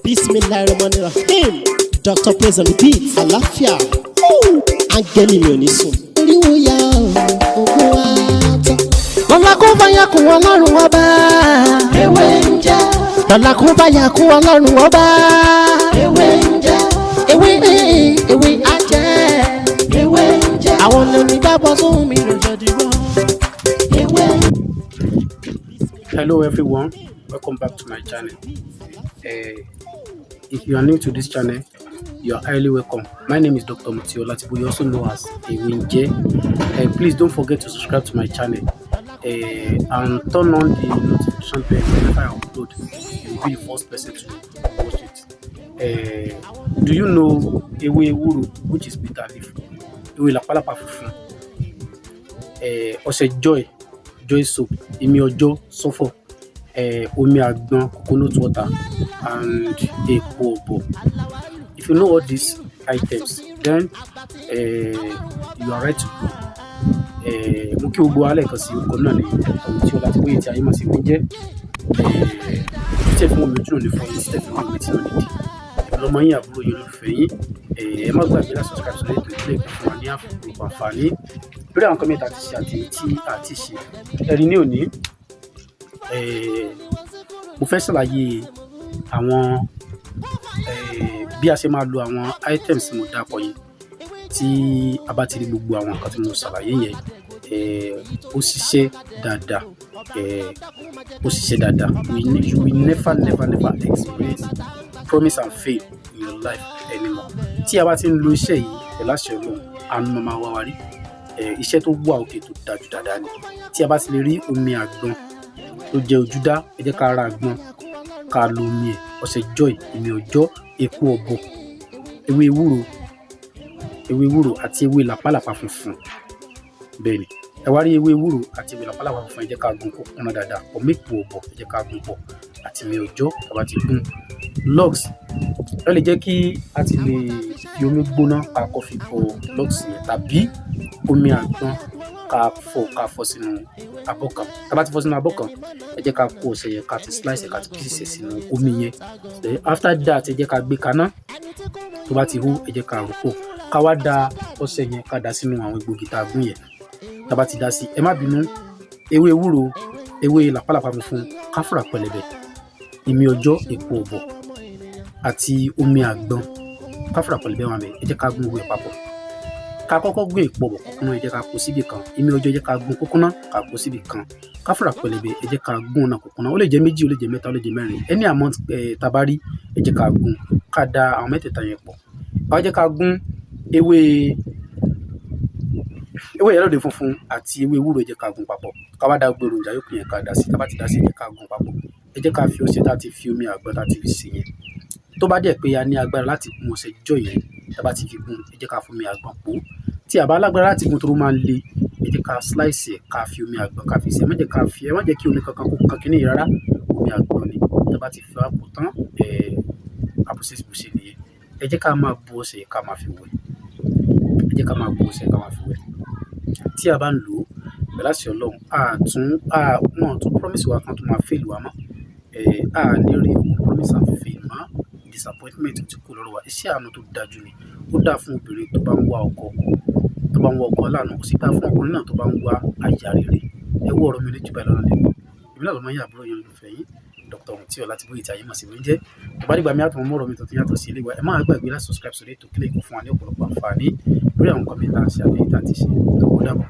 Bismillahirrahmanirrahim. Dr. Praise and Repeat. Àlàáfíà. Áńgẹ́lì mi ò ní sùn. Oríwo ya ògùn wa tán. Lọ́la kó bá yà kún Ọlọ́run ọba. Ewé ń jẹ́. Lọ́la kó bá yà kún Ọlọ́run ọba. Ewé ń jẹ́. Ewé ajẹ́. Ewé ń jẹ́. Àwọn lórí dábọ̀ sóhun mi lọ́jọ́ dìbò. Ewé. Hello everyone, welcome back to my channel. If you are new to this channel, you are highly welcome. My name is Dr. Mutio Latibu, you also know as Ewinje. Please don't forget to subscribe to my channel and turn on the notification bell whenever I upload. You will be the first person to watch it. Do you know ewuro, which is bitter leaf? Làpálàpá funfun. Oseyi joy soap, sulphur, omi agbon, coconut water, and epo. If you know all these items, then you are right to go. Mo kí gbogbo alẹ́ kan sí orúkọ náà ní ọ̀hún tí ó láti bóyá tí ayé máa sì wọ́n jẹ́ títẹ̀ fún omi ojúlò ní fún yín títẹ̀ fún omi tí ó nídìí ìlọmọ yín àbúrò yín olùfẹ́ yín ẹ má gbàgbé láti subscribe sórí ètò ìpínlẹ̀ Èkó fún wa ní àǹfààní lórí àwọn kọ́mẹ́ntì àti ṣe àti tí àti ṣe ẹ̀rí ní òní mo fẹ́ ṣàlàyé àwọn bí a ṣe máa lo àwọn items mo dápọ̀ yìí tí a bá ti rí gbogbo àwọn nǹkan tí mo ṣàlàyé yẹn ó ṣiṣẹ́ dáadáa you will never experience promise and fail in your life anymore. Tí a bá ti ń lo iṣẹ́ yìí pẹ̀lú àṣẹ Ọlọ́run àánú máa wá wa rí iṣẹ́ tó wà òkè tó dájú dáadáa ni. Tí a bá ti lè rí omi àgbọn tó jẹ́ ojúdá ẹ jẹ́ ká ra àgbọn ká lo omi ẹ̀ ọṣẹ joy omi ọjọ́ epo ọ̀bọ ewé ewúro àti ewé làpálàpá funfun. Bẹ́ẹ̀ ni ẹ wá rí ewé ewúro àti ewé làpálàpá funfun ẹ jẹ́ ká gún kó kúnná dáadáa ọmọ epo ọ̀bọ ẹ jẹ́ ká gún pọ̀ àti omi ọjọ́ tá bá ti gún logs ẹ lè jẹ́ kí a ti lè fi omi gbóná ká kọfí bọ logs yẹn tàbí omi àgbọn ká fọ sínú abọ́ kan tá bá ti fọ sínú abọ́ kan ẹ jẹ́ ká kó ọṣẹ yẹn ká ti slice ká ti pieces sínú omi yẹn after that ẹ jẹ́ ká gbé kaná tó bá ti hó ẹ jẹ́ ká rò pọ̀ ká wá da ọṣẹ yẹn ká dà sínú àwọn egbògi tá a gún yẹn tá bá ti dà sí ẹ má bínú ewé ewúro ewé làpálàpá funfun káfúrà pẹlẹbẹ ìmí ọjọ́ epo ọ̀bọ àti omi àgbọn káfúrà pẹlẹbẹ wọn bẹ ẹ jẹ́ ká gún owó ẹ papọ̀ ká kọ́kọ́ gún epo ọ̀bọ kókóná ẹ jẹ́ ká kó síbì kan ìmí ọjọ́ ẹ jẹ́ ká gún kókóná ká kó síbì kan káfúrà pẹlẹbẹ ẹ jẹ́ ká gún ọ̀nà kókóná ó lè jẹ́ méjì ó lè jẹ́ mẹ́ta ó lè jẹ́ mẹ́rin any amount tabari ẹ jẹ́ ká gún ká da àwọn mẹ́tẹ̀ẹ̀ta yẹn pọ̀ ká jẹ́ ká gún ewé iyalode funfun àti ewé ewúro ẹ jẹ́ ká gún papọ̀ ká wá da gbogbo èròjà yòókù yẹn ká dà sí tá bá ti dà sí ẹ jẹ́ ká gún papọ̀ ẹ jẹ́ ká fi ọṣẹ tá ti fi omi àgbọn tá ti fi sè yẹn tó bá dẹ̀ pé a ní agbára láti gún ọṣẹ jọ yẹn tá bá ti fi gún ẹ jẹ́ ká fi omi àgbọn pò tí a bá lágbára láti gún tó máa ń le ẹ jẹ́ ká slice ẹ ká fi omi àgbọn ká fi sè ẹ má jẹ́ kí omi kankan kó kan kíní rárá omi àgbọn ni tá bá ti fi wá pò tán àbùsẹ̀ nìyẹn ẹ jẹ́ ká máa bu ọṣẹ ká máa fi wẹ̀ ẹ jẹ́ ká máa bu ọṣẹ ká máa fi wẹ̀ tí a bá ń lò ó pẹ̀lú àṣẹ Ọlọ́run wọn tún promise wa kan tó máa fail wa mọ́ ní rí ogun promise and fail mọ́ disappointment tí kò lọ́rọ̀ wa iṣẹ́ àánú tó dájú ni ó dáa fún obìnrin tó bá ń wá ọkọ lánà ó sì dáa fún ọkùnrin náà tó bá ń wá aya rere ẹ wọ ọ̀rọ̀ mi lójú báyìí lọ́nà lẹ́nu ìbílẹ̀ ọ̀rọ̀ mọ́yà àbúrò yẹn lólùfẹ́ yín Dr. Mutio Latibu ìtì ayé màsí wíńjẹ́ tó bá dìgbà mi àtọ̀ mọ́ ọ̀rọ̀ mi tó ti yàtọ̀ sí ilé wa ẹ má gbàgbé láti subscribe sórí ètò kílẹ̀ Èkó fún wa ní ọ̀pọ̀lọpọ̀ àǹfààní lórí àwọn kọ́mẹ́ntà àti àtẹ̀yìntà àti ṣe tó kó dàbọ̀.